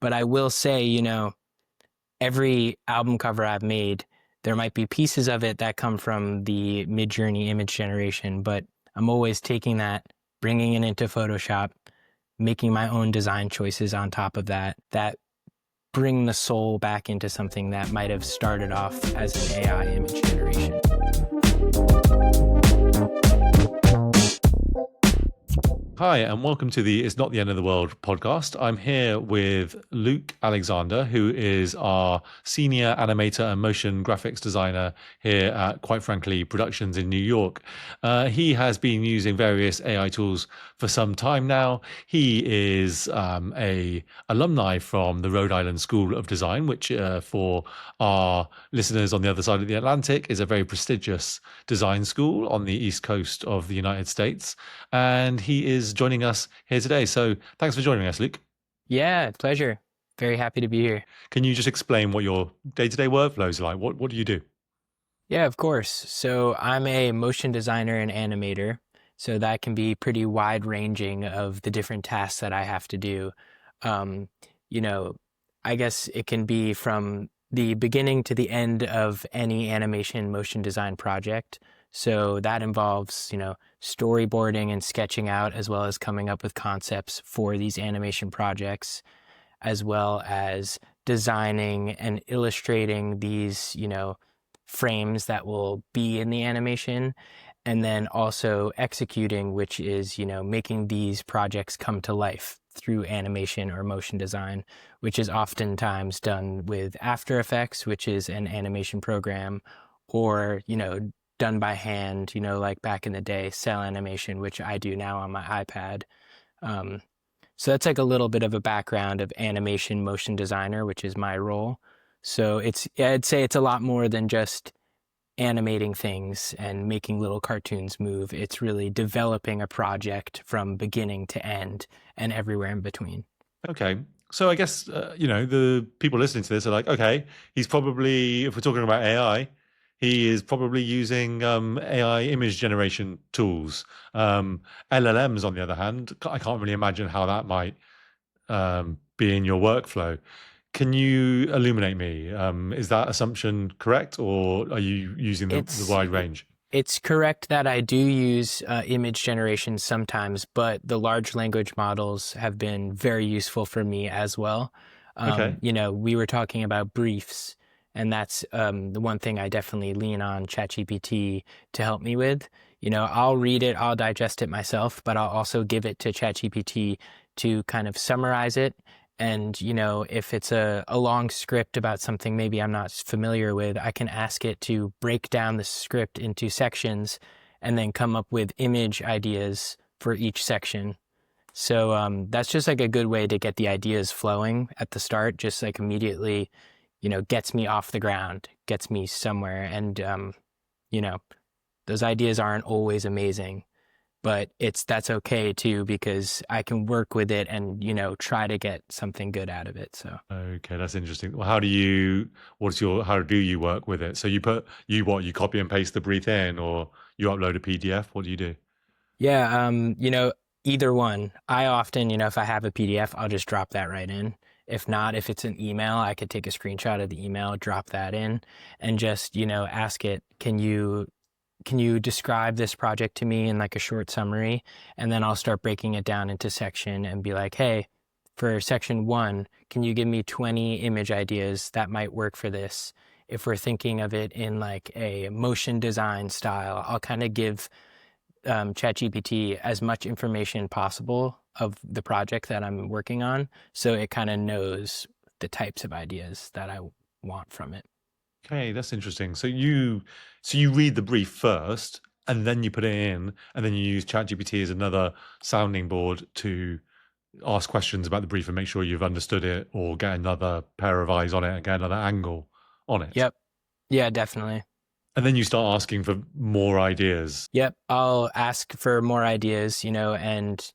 But I will say, every album cover I've made, there might be pieces of it that come from the Midjourney image generation, but I'm always taking that, bringing it into Photoshop, making my own design choices on top of that bring the soul back into something that might have started off as an AI image generation. Hi, and welcome to the It's Not the End of the World podcast. I'm here with Luke Alexander, who is our senior animator and motion graphics designer here at, quite frankly, Productions in New York. He has been using various AI tools for some time now. He is a alumni from the Rhode Island School of Design, which for our listeners on the other side of the Atlantic is a very prestigious design school on the East Coast of the United States. And he is joining us here today. So thanks for joining us, Luke. Yeah, pleasure. Very happy to be here. Can you just explain what your day-to-day workflow is like? What do you do? Yeah, of course. So I'm a motion designer and animator. So that can be pretty wide ranging of the different tasks that I have to do. Um, I guess it can be from the beginning to the end of any animation motion design project. So that involves, storyboarding and sketching out, as well as coming up with concepts for these animation projects, as well as designing and illustrating these, frames that will be in the animation, and then also executing, which is, making these projects come to life through animation or motion design, which is oftentimes done with After Effects, which is an animation program, or, done by hand, like back in the day, cell animation, which I do now on my iPad. So that's like a little bit of a background of animation motion designer, which is my role. So I'd say it's a lot more than just animating things and making little cartoons move. It's really developing a project from beginning to end and everywhere in between. Okay. So I guess, the people listening to this are like, okay, he's probably, if we're talking about AI, he is probably using AI image generation tools. LLMs, on the other hand, I can't really imagine how that might be in your workflow. Can you illuminate me? Is that assumption correct, or are you using the wide range? It's correct that I do use image generation sometimes, but the large language models have been very useful for me as well. Okay. We were talking about briefs, and that's the one thing I definitely lean on ChatGPT to help me with. I'll read it, I'll digest it myself, but I'll also give it to ChatGPT to kind of summarize it. And, if it's a long script about something maybe I'm not familiar with, I can ask it to break down the script into sections and then come up with image ideas for each section. So that's just like a good way to get the ideas flowing at the start, just like immediately, gets me off the ground, gets me somewhere. And, those ideas aren't always amazing. But that's okay too, because I can work with it and, try to get something good out of it. So. Okay, that's interesting. Well, how do you work with it? So you copy and paste the brief in, or you upload a PDF? What do you do? Yeah, either one. I often, if I have a PDF, I'll just drop that right in. If not, if it's an email, I could take a screenshot of the email, drop that in, and just, ask it, can you describe this project to me in like a short summary? And then I'll start breaking it down into section and be like, hey, for section 1, can you give me 20 image ideas that might work for this? If we're thinking of it in like a motion design style, I'll kind of give ChatGPT as much information possible of the project that I'm working on, so it kind of knows the types of ideas that I want from it. Okay, that's interesting. So you read the brief first, and then you put it in, and then you use ChatGPT as another sounding board to ask questions about the brief and make sure you've understood it, or get another pair of eyes on it and get another angle on it. Yep. Yeah, definitely. And then you start asking for more ideas. Yep. I'll ask for more ideas, and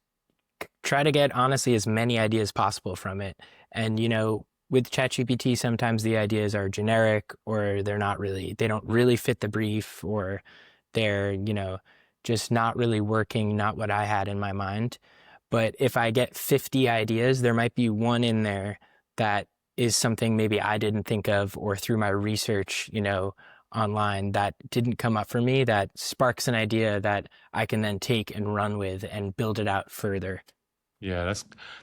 try to get honestly as many ideas possible from it. And, with ChatGPT, sometimes the ideas are generic, or they don't really fit the brief, or they're, just not really working, not what I had in my mind. But if I get 50 ideas, there might be one in there that is something maybe I didn't think of, or through my research, online that didn't come up for me, that sparks an idea that I can then take and run with and build it out further. Yeah,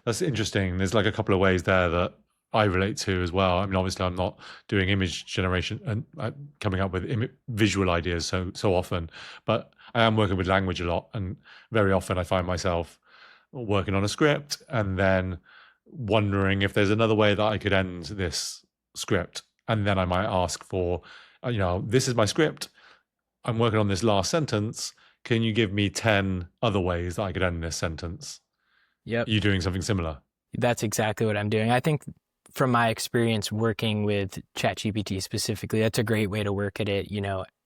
that's interesting. There's like a couple of ways there that I relate to as well. I mean, obviously, I'm not doing image generation and coming up with visual ideas so often, but I am working with language a lot, and very often I find myself working on a script and then wondering if there's another way that I could end this script, and then I might ask for, this is my script. I'm working on this last sentence. Can you give me 10 other ways that I could end this sentence? Yep. Are you doing something similar? That's exactly what I'm doing. I think from my experience working with ChatGPT specifically, that's a great way to work at it.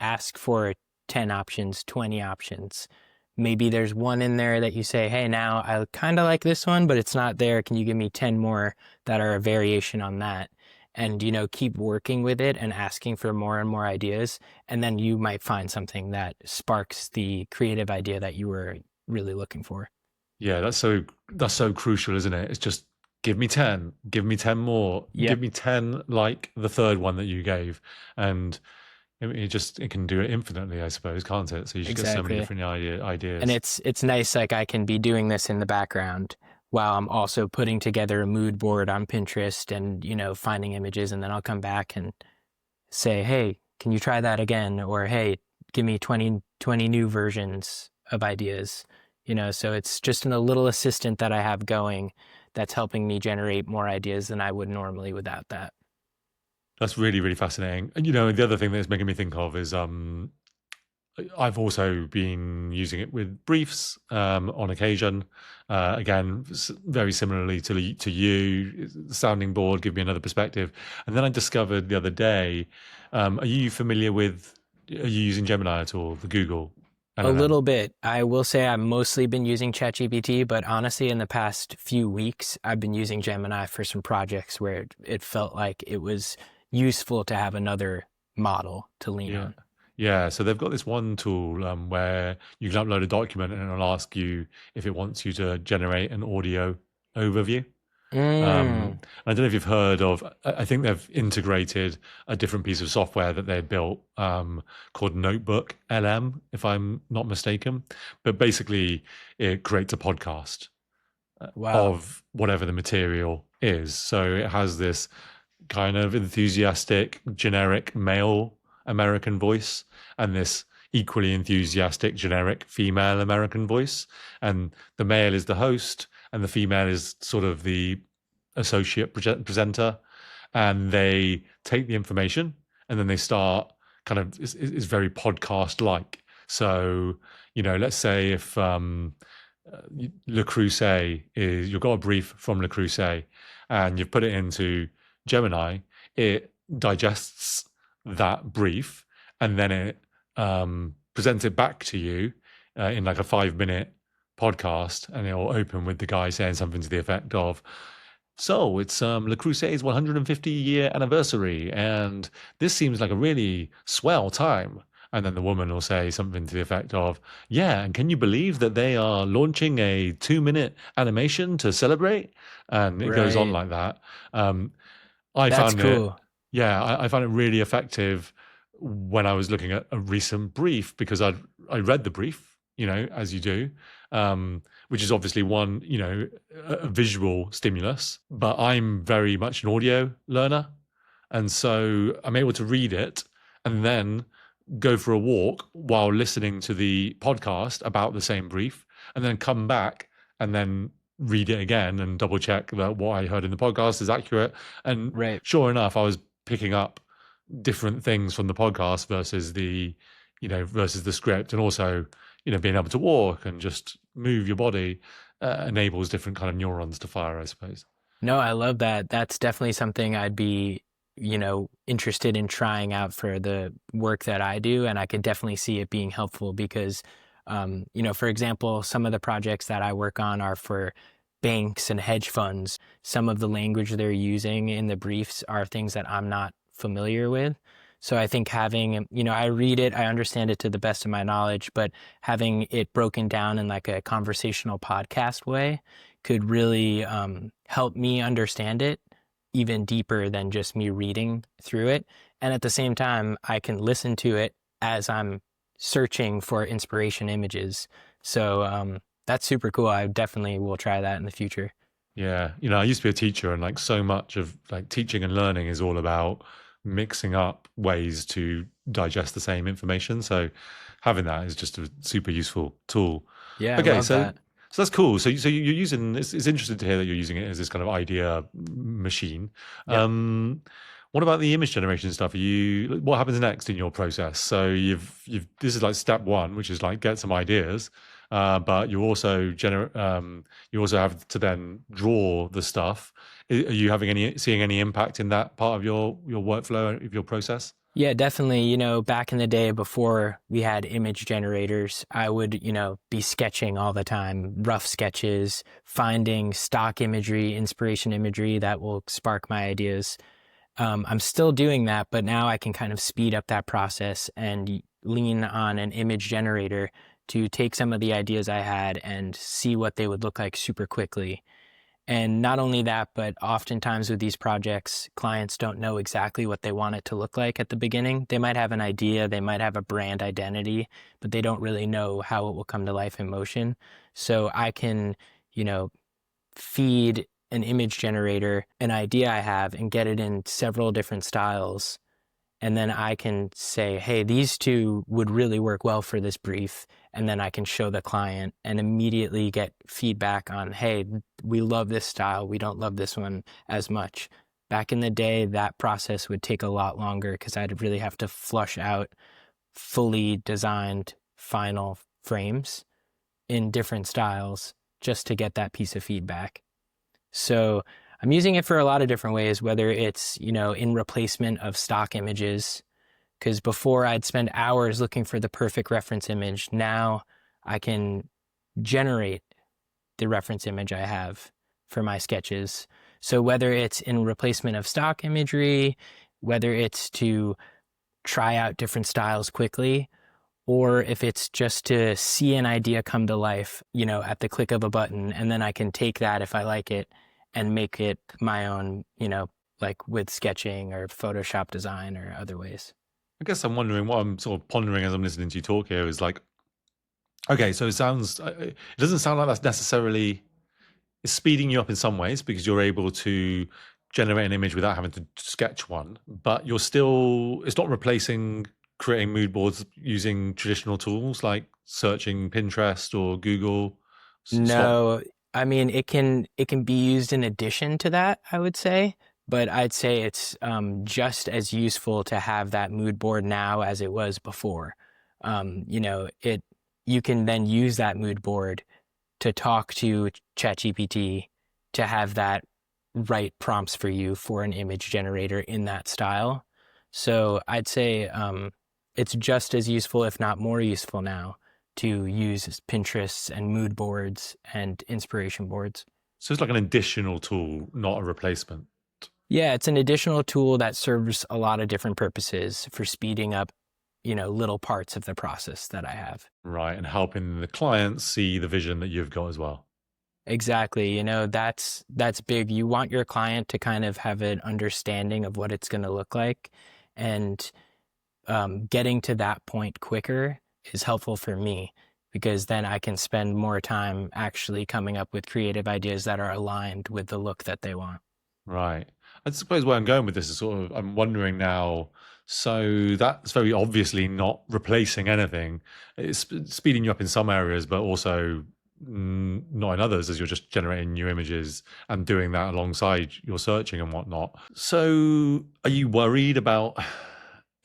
Ask for 10 options, 20 options. Maybe there's one in there that you say, hey, now I kind of like this one, but it's not there. Can you give me 10 more that are a variation on that? And, keep working with it and asking for more and more ideas. And then you might find something that sparks the creative idea that you were really looking for. Yeah, that's so crucial, isn't it? It's just give me 10 more, give Yep, me 10 like the third one that you gave. And it can do it infinitely, I suppose, can't it? So you just get so many exactly. different And ideas. it's nice, like I can be doing this in the background while I'm also putting together a mood board on Pinterest and, finding images, and then I'll come back and say, hey, can you try that again? Or hey, give me 20 new versions of ideas. So it's just a little assistant that I have going that's helping me generate more ideas than I would normally without that. That's really, really fascinating. And the other thing that's making me think of is I've also been using it with briefs on occasion. Again, very similarly to you, sounding board, give me another perspective. And then I discovered the other day, are you familiar with, are you using Gemini at all, the Google A LLM? little bit. I will say I've mostly been using ChatGPT, but honestly, in the past few weeks, I've been using Gemini for some projects where it felt like it was useful to have another model to lean Yeah. on. Yeah, so they've got this one tool where you can upload a document and it'll ask you if it wants you to generate an audio overview. Mm, I don't know if you've heard of, I think they've integrated a different piece of software that they built called Notebook LM, if I'm not mistaken. But basically, it creates a podcast wow. of whatever the material is. So it has this kind of enthusiastic, generic male American voice and this equally enthusiastic, generic female American voice. And the male is the host, and the female is sort of the associate presenter. And they take the information and then they start kind of, is very podcast like. So, let's say if Le Creuset is, you've got a brief from Le Creuset and you've put it into Gemini, it digests that brief and then it presents it back to you in like a 5 minute podcast, and it'll open with the guy saying something to the effect of, so it's Le Crusad's 150-year anniversary, and this seems like a really swell time. And then the woman will say something to the effect of, yeah, and can you believe that they are launching a 2 minute animation to celebrate? And it goes on Right. like that. Um, I That's found it, cool. yeah, I found it really effective when I was looking at a recent brief, because I read the brief, as you do, which is obviously one, a visual stimulus, but I'm very much an audio learner. And so I'm able to read it and then go for a walk while listening to the podcast about the same brief, and then come back and then read it again and double check that what I heard in the podcast is accurate. And Right. sure enough, I was picking up different things from the podcast versus the script. And also, being able to walk and just move your body enables different kind of neurons to fire, I suppose. No, I love that. That's definitely something I'd be, interested in trying out for the work that I do. And I could definitely see it being helpful because, for example, some of the projects that I work on are for banks and hedge funds. Some of the language they're using in the briefs are things that I'm not familiar with. So I think having, I read it, I understand it to the best of my knowledge, but having it broken down in like a conversational podcast way could really help me understand it even deeper than just me reading through it. And at the same time, I can listen to it as I'm searching for inspiration images. So that's super cool. I definitely will try that in the future. Yeah, you know, I used to be a teacher, and like so much of like teaching and learning is all about mixing up ways to digest the same information. So having that is just a super useful tool. Yeah, I Okay, love so that. so that's cool. So you're using it's interesting to hear that you're using it as this kind of idea machine. Yep. What about the image generation stuff? What happens next in your process? So you've this is like step one, which is like get some ideas, but you also have to then draw the stuff. Are you seeing any impact in that part of your workflow of your process? Yeah, definitely. Back in the day before we had image generators, I would, be sketching all the time, rough sketches, finding stock imagery, inspiration imagery that will spark my ideas. I'm still doing that, but now I can kind of speed up that process and lean on an image generator to take some of the ideas I had and see what they would look like super quickly. And not only that, but oftentimes with these projects, clients don't know exactly what they want it to look like at the beginning. They might have an idea, they might have a brand identity, but they don't really know how it will come to life in motion. So I can, you know, feed an image generator an idea I have and get it in several different styles, and then I can say, hey, these two would really work well for this brief. And then I can show the client and immediately get feedback on, hey, we love this style. We don't love this one as much. Back in the day, that process would take a lot longer because I'd really have to flush out fully designed final frames in different styles just to get that piece of feedback. So I'm using it for a lot of different ways, whether it's, in replacement of stock images, because before I'd spend hours looking for the perfect reference image. Now I can generate the reference image I have for my sketches. So whether it's in replacement of stock imagery, whether it's to try out different styles quickly, or if it's just to see an idea come to life, at the click of a button, and then I can take that if I like it and make it my own, like with sketching or Photoshop design or other ways. I guess I'm wondering what I'm sort of pondering as I'm listening to you talk here is like, okay, so it doesn't sound like that's necessarily it's speeding you up in some ways because you're able to generate an image without having to sketch one, but it's not replacing creating mood boards using traditional tools like searching Pinterest or Google. It's not. No, I mean it can be used in addition to that, I would say, but I'd say it's just as useful to have that mood board now as it was before. It you can then use that mood board to talk to ChatGPT to have that write prompts for you for an image generator in that style. So I'd say it's just as useful, if not more useful now, to use Pinterest and mood boards and inspiration boards. So it's like an additional tool, not a replacement. Yeah, it's an additional tool that serves a lot of different purposes for speeding up, little parts of the process that I have. Right. And helping the client see the vision that you've got as well. Exactly. That's big. You want your client to kind of have an understanding of what it's going to look like, and getting to that point quicker is helpful for me because then I can spend more time actually coming up with creative ideas that are aligned with the look that they want. Right. I suppose where I'm going with this is sort of, I'm wondering now, so that's very obviously not replacing anything. It's speeding you up in some areas, but also not in others, as you're just generating new images and doing that alongside your searching and whatnot. So are you worried about,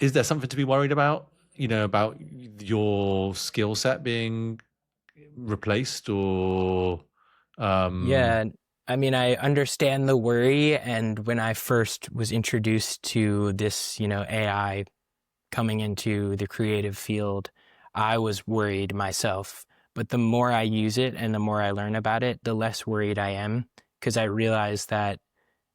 is there something to be worried about, about your skill set being replaced or, um, Yeah, I mean, I understand the worry. And when I first was introduced to this, AI coming into the creative field, I was worried myself. But the more I use it and the more I learn about it, the less worried I am because I realize that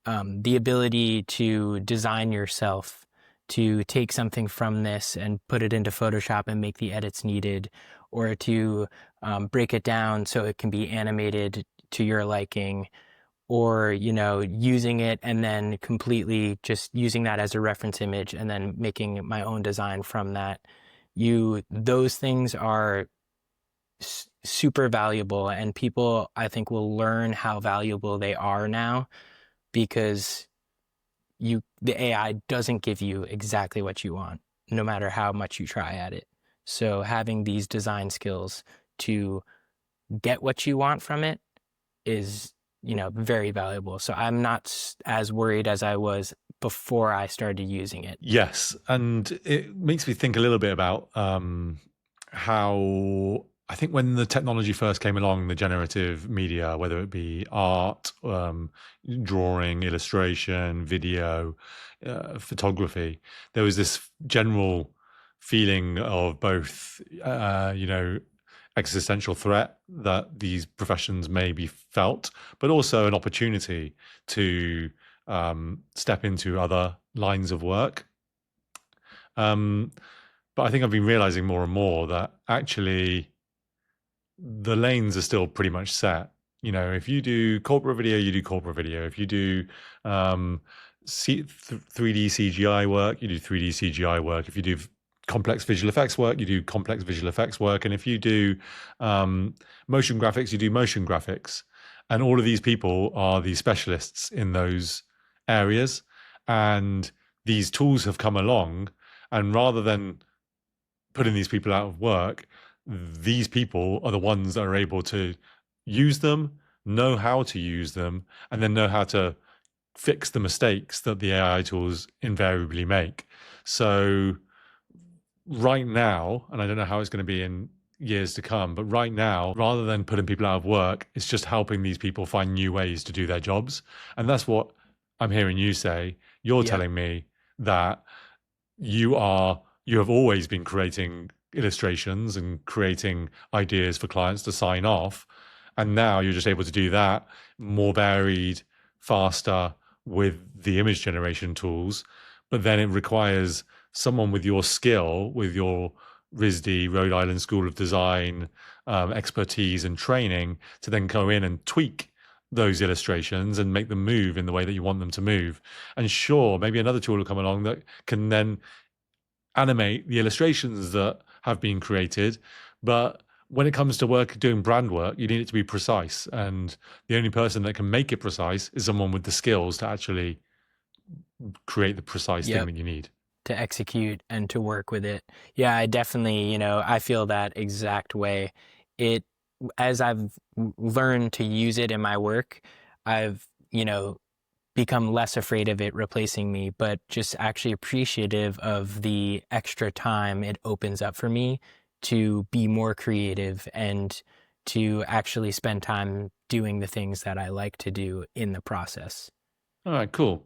the ability to design yourself, to take something from this and put it into Photoshop and make the edits needed, or to break it down so it can be animated to your liking, or, using it and then completely just using that as a reference image and then making my own design from that. Those things are super valuable, and people, I think, will learn how valuable they are now because the AI doesn't give you exactly what you want, no matter how much you try at it. So having these design skills to get what you want from it is, very valuable. So I'm not as worried as I was before I started using it. Yes, and it makes me think a little bit about how I think when the technology first came along, the generative media, whether it be art, drawing, illustration, video, photography, there was this general feeling of both, existential threat that these professions may be felt, but also an opportunity to step into other lines of work. But I think I've been realizing more and more that actually the lanes are still pretty much set. If you do corporate video, you do corporate video. If you do 3D CGI work, you do 3D CGI work. If you do complex visual effects work, you do complex visual effects work. And if you do motion graphics, you do motion graphics. And all of these people are the specialists in those areas. And these tools have come along, and rather than putting these people out of work, these people are the ones that are able to use them, know how to use them, and then know how to fix the mistakes that the AI tools invariably make. So right now, and I don't know how it's going to be in years to come, but right now, rather than putting people out of work, it's just helping these people find new ways to do their jobs. And that's what I'm hearing you say. You're Yep. telling me that you have always been creating illustrations and creating ideas for clients to sign off, and now you're just able to do that more varied, faster with the image generation tools. But then it requires someone with your skill, with your RISD, Rhode Island School of Design, expertise and training, to then go in and tweak those illustrations and make them move in the way that you want them to move. And sure, maybe another tool will come along that can then animate the illustrations that have been created. But when it comes to doing brand work, you need it to be precise. And the only person that can make it precise is someone with the skills to actually create the precise thing Yep. that you need. To execute and to work with it. Yeah, I definitely, I feel that exact way. It, as I've learned to use it in my work, I've, become less afraid of it replacing me, but just actually appreciative of the extra time it opens up for me to be more creative and to actually spend time doing the things that I like to do in the process. All right, cool.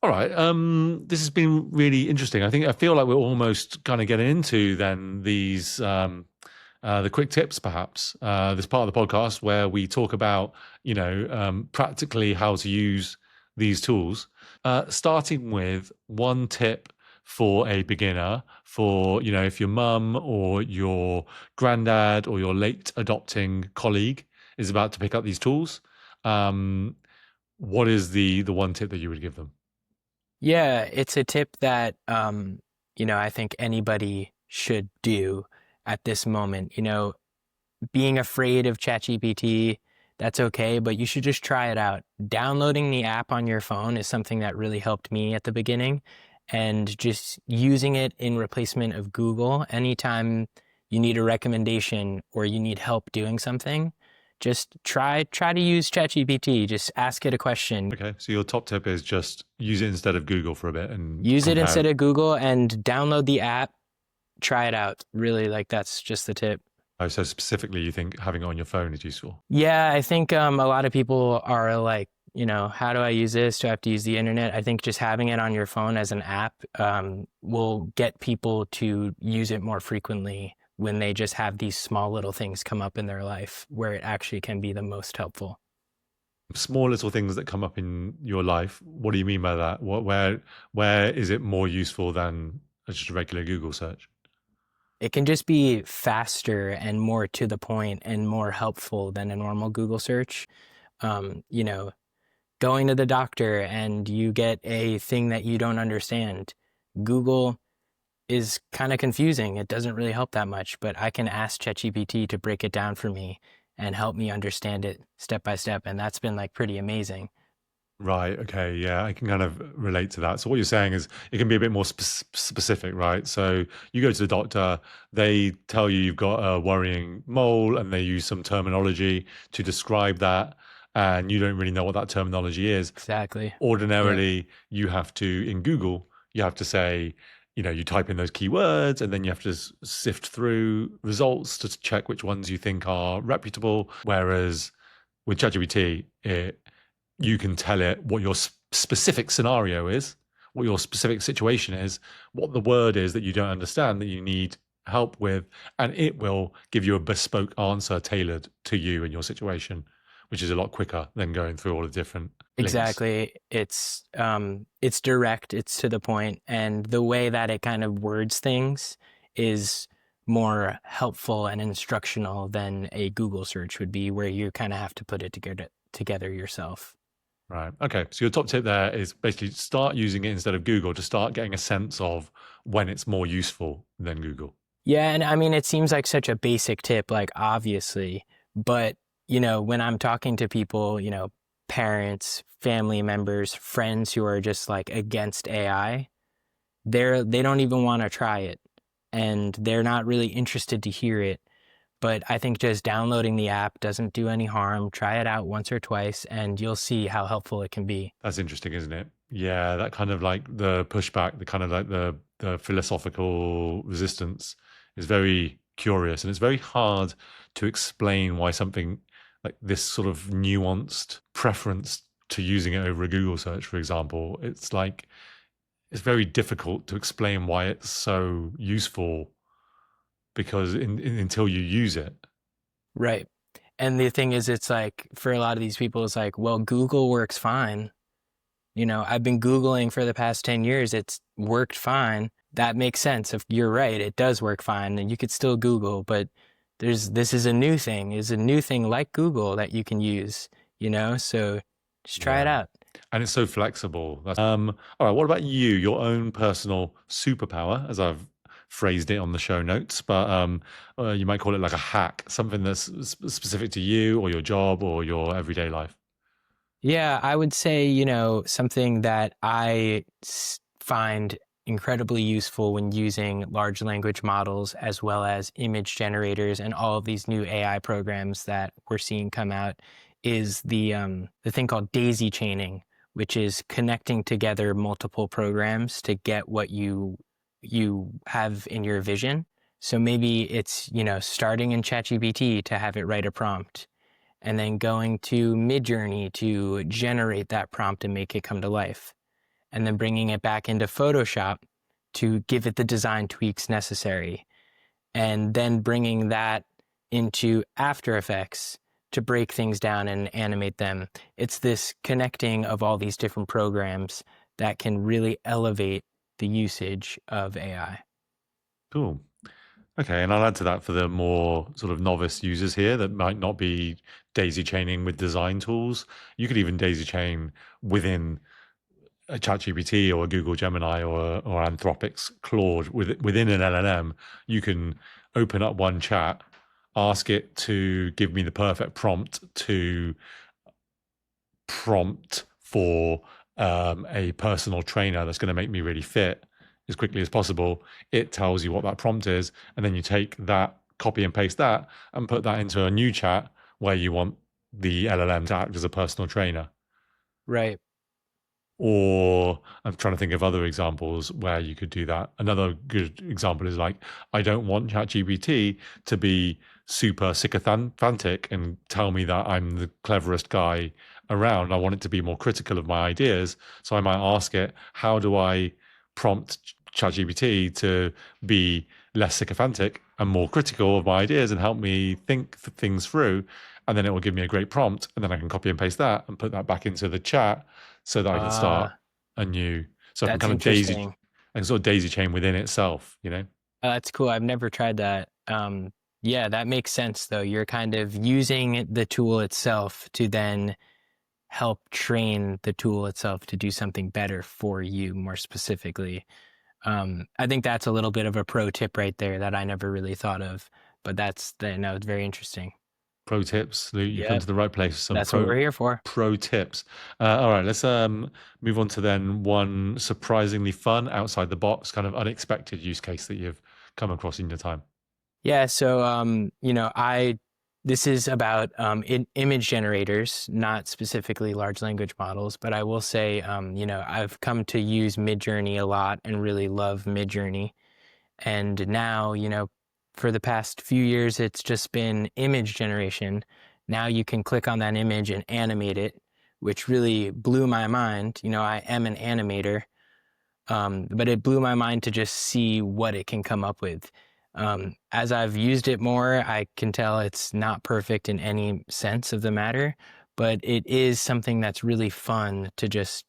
All right. This has been really interesting. I feel like we're almost kind of getting into then these the quick tips, perhaps. This part of the podcast where we talk about, practically how to use these tools. Starting with one tip for a beginner, for if your mum or your granddad or your late adopting colleague is about to pick up these tools. What is the one tip that you would give them? Yeah, it's a tip that I think anybody should do at this moment. Being afraid of ChatGPT, that's okay, but you should just try it out. Downloading the app on your phone is something that really helped me at the beginning, and just using it in replacement of Google anytime you need a recommendation or you need help doing something. Just try to use ChatGPT. Just ask it a question. Okay, so your top tip is just use it instead of Google for a bit and Use it compare. instead of Google and download the app. Try it out. Really, like, that's just the tip. Oh, so specifically, you think having it on your phone is useful? Yeah, I think a lot of people are like, how do I use this? Do I have to use the internet? I think just having it on your phone as an app will get people to use it more frequently when they just have these small little things come up in their life where it actually can be the most helpful. Small little things that come up in your life. What do you mean by that? Where is it more useful than just a regular Google search? It can just be faster and more to the point and more helpful than a normal Google search. Um, you know, going to the doctor and you get a thing that you don't understand. Google is kind of confusing. It doesn't really help that much, but I can ask ChatGPT to break it down for me and help me understand it step by step. And that's been like pretty amazing. Right. Okay. Yeah, I can kind of relate to that. So what you're saying is it can be a bit more specific, right? So you go to the doctor, they tell you you've got a worrying mole, and they use some terminology to describe that, and you don't really know what that terminology is. Exactly. Yeah. Ordinarily, you have to, in Google, you have to say, you type in those keywords, and then you have to sift through results to check which ones you think are reputable. Whereas with ChatGPT, you can tell it what your specific scenario is, what your specific situation is, what the word is that you don't understand that you need help with, and it will give you a bespoke answer tailored to you and your situation, which is a lot quicker than going through all the different links. Exactly. It's direct, it's to the point, and the way that it kind of words things is more helpful and instructional than a Google search would be, where you kind of have to put it together yourself. Right. Okay. So your top tip there is basically start using it instead of Google to start getting a sense of when it's more useful than Google. Yeah, and I mean, it seems like such a basic tip, like obviously, but when I'm talking to people, parents, family members, friends who are just like against AI, they don't even want to try it, and they're not really interested to hear it. But I think just downloading the app doesn't do any harm. Try it out once or twice, and you'll see how helpful it can be. That's interesting, isn't it? Yeah, that kind of like the pushback, the kind of like the philosophical resistance is very curious, and it's very hard to explain why something like this sort of nuanced preference to using it over a Google search, for example, it's very difficult to explain why it's so useful because until you use it. Right. And the thing is, it's like for a lot of these people, it's like, well, Google works fine. I've been Googling for the past 10 years. It's worked fine. That makes sense. If you're right, it does work fine and you could still Google, but this is a new thing. Is a new thing like Google that you can use, so just try it Yeah. out. And it's so flexible. All right. What about you? Your own personal superpower, as I've phrased it on the show notes, but you might call it like a hack, something that's specific to you or your job or your everyday life. Yeah, I would say, something that find incredibly useful when using large language models as well as image generators and all of these new AI programs that we're seeing come out is the thing called daisy chaining, which is connecting together multiple programs to get what you have in your vision. So maybe it's, starting in ChatGPT to have it write a prompt and then going to Midjourney to generate that prompt and make it come to life, and then bringing it back into Photoshop to give it the design tweaks necessary, and then bringing that into After Effects to break things down and animate them. It's this connecting of all these different programs that can really elevate the usage of AI. Cool. Okay, and I'll add to that for the more sort of novice users here that might not be daisy chaining with design tools. You could even daisy chain within a ChatGPT or a Google Gemini or Anthropic's Claude within an LLM. You can open up one chat, ask it to give me the perfect prompt for a personal trainer that's going to make me really fit as quickly as possible. It tells you what that prompt is, and then you take that, copy and paste that, and put that into a new chat where you want the LLM to act as a personal trainer. Right. Or I'm trying to think of other examples where you could do that. Another good example is like, I don't want ChatGPT to be super sycophantic and tell me that I'm the cleverest guy around. I want it to be more critical of my ideas. So I might ask it, how do I prompt ChatGPT to be less sycophantic and more critical of my ideas and help me think things through? And then it will give me a great prompt, and then I can copy and paste that and put that back into the chat so that I can start Uh, a new. So I can that's kind of interesting. I can sort of daisy chain within itself, you know? That's cool. I've never tried that. Yeah, that makes sense though. You're kind of using the tool itself to then help train the tool itself to do something better for you more specifically. I think that's a little bit of a pro tip right there that I never really thought of, but no, it's very interesting. Pro tips, Luke. You've come Yep, to the right place. Some that's what we're here for. pro tips. All right, let's move on to then one surprisingly fun, outside the box, kind of unexpected use case that you've come across in your time. Yeah, so this is about image generators, not specifically large language models, but I will say, I've come to use Midjourney a lot and really love Midjourney. And now, for the past few years, it's just been image generation. Now you can click on that image and animate it, which really blew my mind. I am an animator, but it blew my mind to just see what it can come up with. As I've used it more, I can tell it's not perfect in any sense of the matter, but it is something that's really fun to just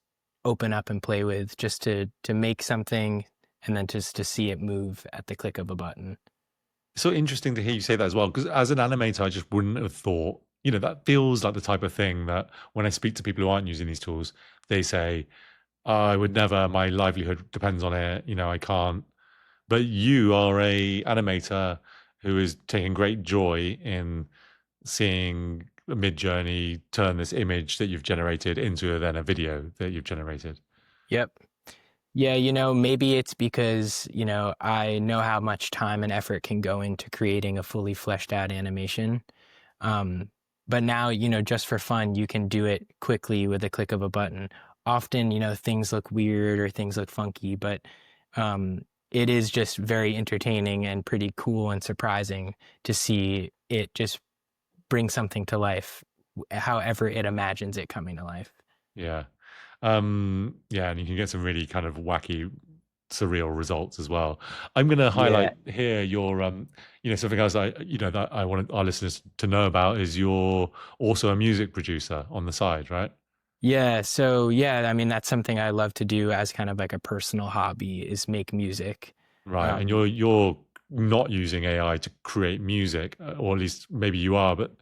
open up and play with, just to make something and then just to see it move at the click of a button. It's so interesting to hear you say that as well, because as an animator, I just wouldn't have thought, that feels like the type of thing that when I speak to people who aren't using these tools, they say, I would never, my livelihood depends on it, I can't. But you are a animator who is taking great joy in seeing Midjourney turn this image that you've generated into then a video that you've generated. Yep. Yeah, maybe it's because, I know how much time and effort can go into creating a fully fleshed out animation. Um, but now, just for fun, you can do it quickly with a click of a button. Often, things look weird or things look funky, but it is just very entertaining and pretty cool and surprising to see it just bring something to life, however it imagines it coming to life. Yeah. Yeah, and you can get some really kind of wacky, surreal results as well. I'm going to Yeah. highlight here your, something else that I want our listeners to know about is you're also a music producer on the side, right? Yeah, so yeah, I mean that's something I love to do as kind of like a personal hobby is make music. Right, and Um, you're not using AI to create music, or at least maybe you are, but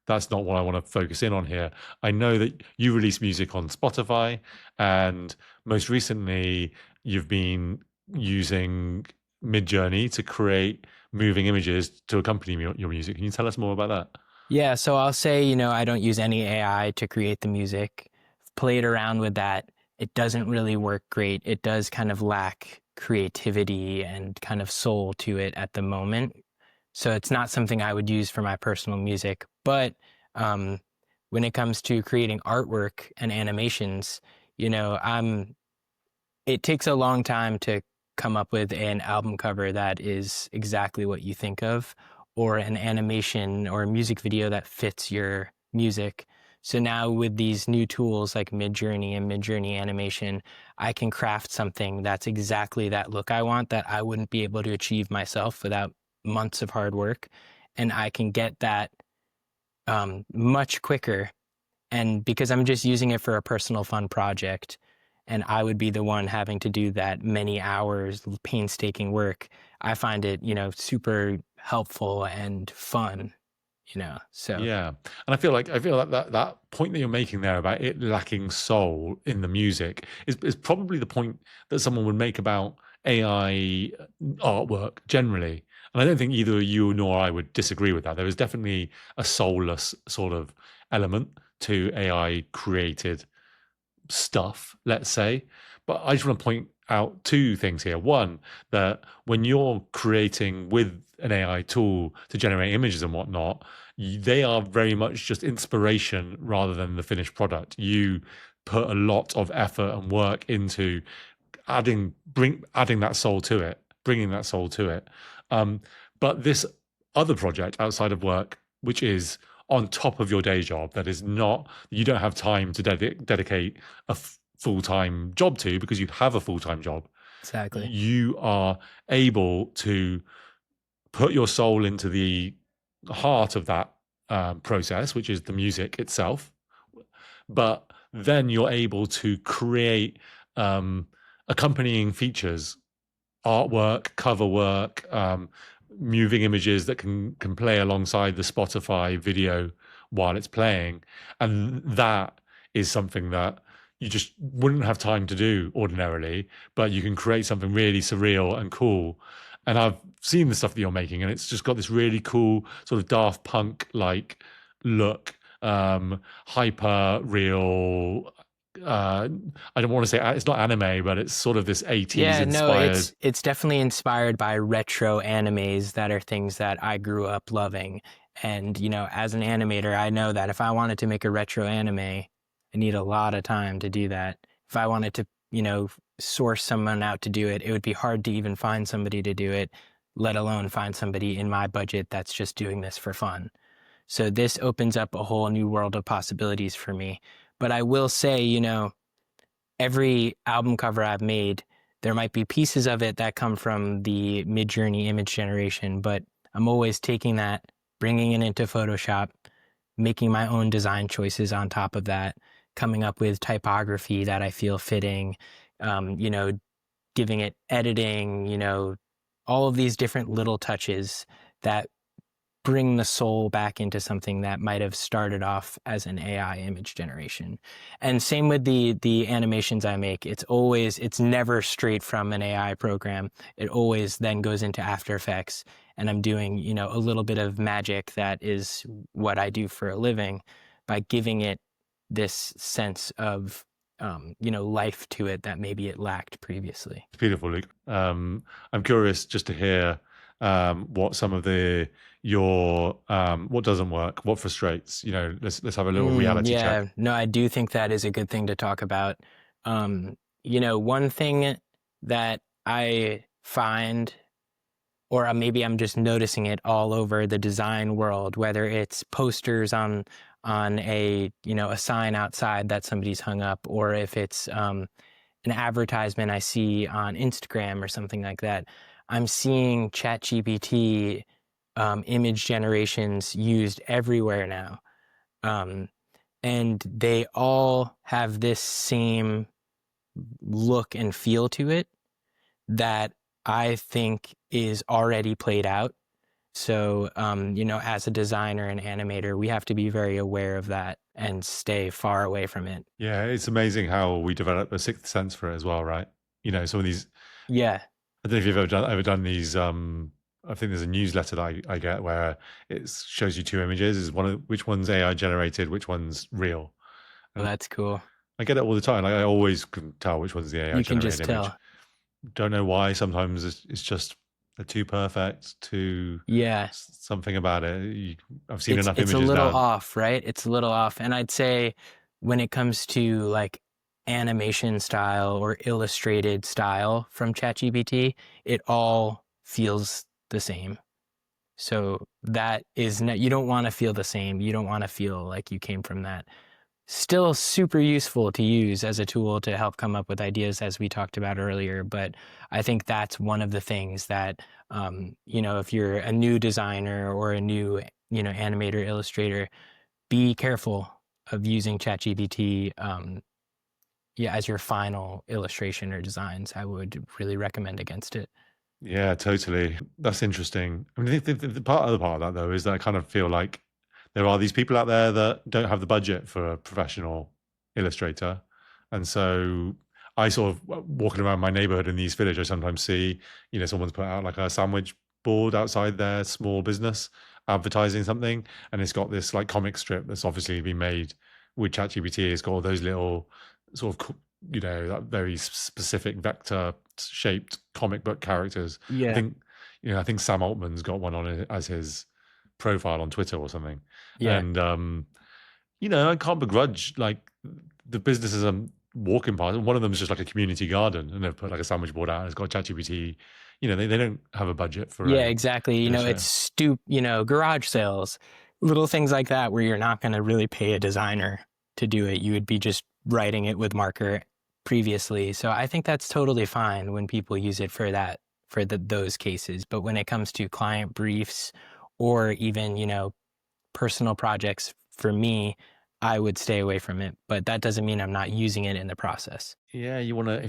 that's not what I want to focus in on here. I know that you release music on Spotify, and most recently you've been using Midjourney to create moving images to accompany your music. Can you tell us more about that? yeah, so I'll say, I don't use any AI to create the music. Played around with that. It doesn't really work great. It does kind of lack creativity and kind of soul to it at the moment. So it's not something I would use for my personal music. But um, when it comes to creating artwork and animations, it takes a long time to come up with an album cover that is exactly what you think of, or an animation or a music video that fits your music. So now with these new tools like Midjourney and Midjourney animation, I can craft something that's exactly that look I want that I wouldn't be able to achieve myself without months of hard work. And I can get that much quicker, and because I'm just using it for a personal fun project, and I would be the one having to do that many hours, painstaking work, I find it, super helpful and fun. So Yeah, and I feel like that point that you're making there about it lacking soul in the music is probably the point that someone would make about AI artwork generally. And I don't think either you nor I would disagree with that. There is definitely a soulless sort of element to AI created stuff, let's say. But I just want to point out two things here. One, that when you're creating with an AI tool to generate images and whatnot, they are very much just inspiration rather than the finished product. You put a lot of effort and work into adding that soul to it, bringing that soul to it. Um, but this other project outside of work, which is on top of your day job, that is not, you don't have time to dedicate a full-time job to because you have a full-time job. exactly. You are able to put your soul into the heart of that process, which is the music itself. But then you're able to create accompanying features, artwork, cover work, moving images that can play alongside the Spotify video while it's playing, and that is something that you just wouldn't have time to do ordinarily, but you can create something really surreal and cool. And I've seen the stuff that you're making, and it's just got this really cool sort of Daft Punk like look, hyper real. Uh, I don't want to say it's not anime, but it's sort of this 80s Yeah, no, inspired. it's definitely inspired by retro animes that are things that I grew up loving. And, as an animator, I know that if I wanted to make a retro anime, I need a lot of time to do that. If I wanted to, source someone out to do it, it would be hard to even find somebody to do it, let alone find somebody in my budget that's just doing this for fun. So this opens up a whole new world of possibilities for me. But I will say, every album cover I've made, there might be pieces of it that come from the Midjourney image generation, but I'm always taking that, bringing it into Photoshop, making my own design choices on top of that, coming up with typography that I feel fitting, um, you know, giving it editing, all of these different little touches that bring the soul back into something that might have started off as an AI image generation. And same with the animations I make. It's never straight from an AI program. It always then goes into After Effects, and I'm doing, a little bit of magic that is what I do for a living by giving it this sense of life to it that maybe it lacked previously. It's beautiful, Luke. I'm curious just to hear what some of your what doesn't work, what frustrates. Let's have a little reality check. Yeah, no, I do think that is a good thing to talk about. One thing that I find, or maybe I'm just noticing it all over the design world, whether it's posters on a sign outside that somebody's hung up, or if it's an advertisement I see on Instagram or something like that. I'm seeing ChatGPT image generations used everywhere now. Um, and they all have this same look and feel to it that I think is already played out. So, as a designer and animator, we have to be very aware of that and stay far away from it. Yeah, it's amazing how we develop a sixth sense for it as well, right? Some of these. Yeah. I don't know if you've ever done these. I think there's a newsletter that I get where it shows you two images. Is one of which one's AI generated, which one's real. Well, And that's cool. I get it all the time. Like I always can tell which one's the AI You can just generated image. tell. Don't know why. Sometimes it's just they're too perfect, too Yeah. something about it. I've seen It's enough it's a images little now. off, right? It's a little off. And I'd say when it comes to like animation style or illustrated style from ChatGPT, it all feels the same. So that is not, you don't want to feel the same. You don't want to feel like you came from that. Still super useful to use as a tool to help come up with ideas, as we talked about earlier. But I think that's one of the things that, if you're a new designer or a new, animator, illustrator, be careful of using ChatGPT, as your final illustration or designs. I would really recommend against it. Yeah, totally. That's interesting. I mean, other part of that though is that I kind of feel like there are these people out there that don't have the budget for a professional illustrator, and so I sort of walking around my neighborhood in the East Village, I sometimes see, someone's put out like a sandwich board outside their small business advertising something, and it's got this like comic strip that's obviously been made with ChatGPT. It's got all those little sort of that very specific vector shaped comic book characters. I Yeah. think I think Sam Altman's got one on it as his profile on Twitter or something. Yeah. And I can't begrudge like the businesses I'm walking past. One of them is just like a community garden, and they've put like a sandwich board out. And it's got ChatGPT. They don't have a budget for Yeah, a exactly. It's illustrator. garage sales, little things like that where you're not going to really pay a designer to do it. You would be just writing it with marker previously. So I think that's totally fine when people use it for that, for those cases. But when it comes to client briefs or even, personal projects for me, I would stay away from it. But that doesn't mean I'm not using it in the process. Yeah, if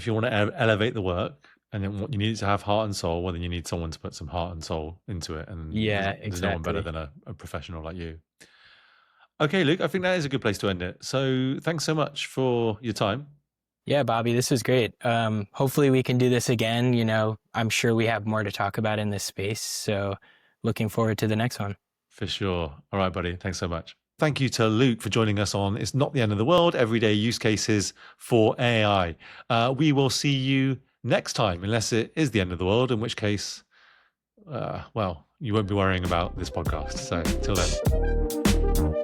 you want to elevate the work, and then you need it to have heart and soul, well, then you need someone to put some heart and soul into it. And Yeah, there's no one better exactly. than a professional like you. Okay, Luke, I think that is a good place to end it. So thanks so much for your time. Yeah, Bobby, this was great. Hopefully we can do this again. I'm sure we have more to talk about in this space. So looking forward to the next one. For sure. All right, buddy. Thanks so much. Thank you to Luke for joining us on It's Not the End of the World, Everyday Use Cases for AI. We will see you next time, unless it is the end of the world, in which case, well, you won't be worrying about this podcast. So till then.